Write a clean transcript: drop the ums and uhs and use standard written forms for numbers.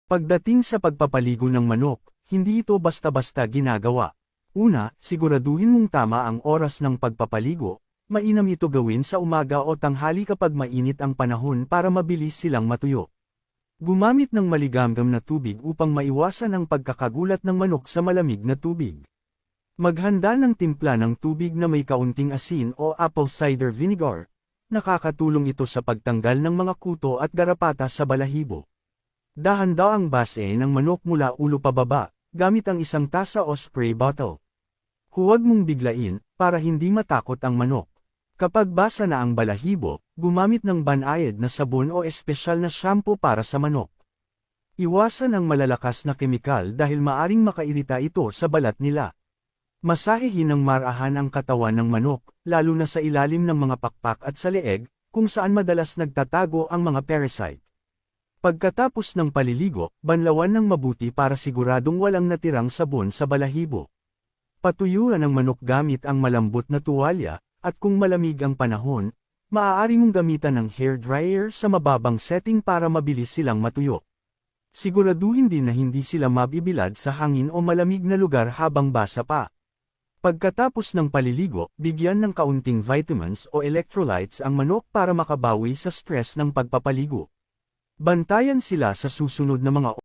Pagdating sa pagpapaligo ng manok, hindi ito basta-basta ginagawa. Una, siguraduhin mong tama ang oras ng pagpapaligo. Mainam ito gawin sa umaga o tanghali kapag mainit ang panahon para mabilis silang matuyo. Gumamit ng maligamgam na tubig upang maiwasan ang pagkakagulat ng manok sa malamig na tubig. Maghanda ng timpla ng tubig na may kaunting asin o apple cider vinegar. Nakakatulong ito sa pagtanggal ng mga kuto at garapata sa balahibo. Dahanda ang base ng manok mula ulo pababa, gamit ang isang tasa o spray bottle. Huwag mong biglain, para hindi matakot ang manok. Kapag basa na ang balahibo, gumamit ng banayad na sabon o espesyal na shampoo para sa manok. Iwasan ang malalakas na kemikal dahil maaring makairita ito sa balat nila. Masahihin ng marahan ang katawan ng manok, lalo na sa ilalim ng mga pakpak at sa leeg, kung saan madalas nagtatago ang mga parasite. Pagkatapos ng paliligo, banlawan ng mabuti para siguradong walang natirang sabon sa balahibo. Patuyuan ang manok gamit ang malambot na tuwalya, at kung malamig ang panahon, maaari mong gamitan ng hair dryer sa mababang setting para mabilis silang matuyo. Siguraduhin din na hindi sila mabibilad sa hangin o malamig na lugar habang basa pa. Pagkatapos ng paliligo, bigyan ng kaunting vitamins o electrolytes ang manok para makabawi sa stress ng pagpapaligo. Bantayan sila sa susunod na mga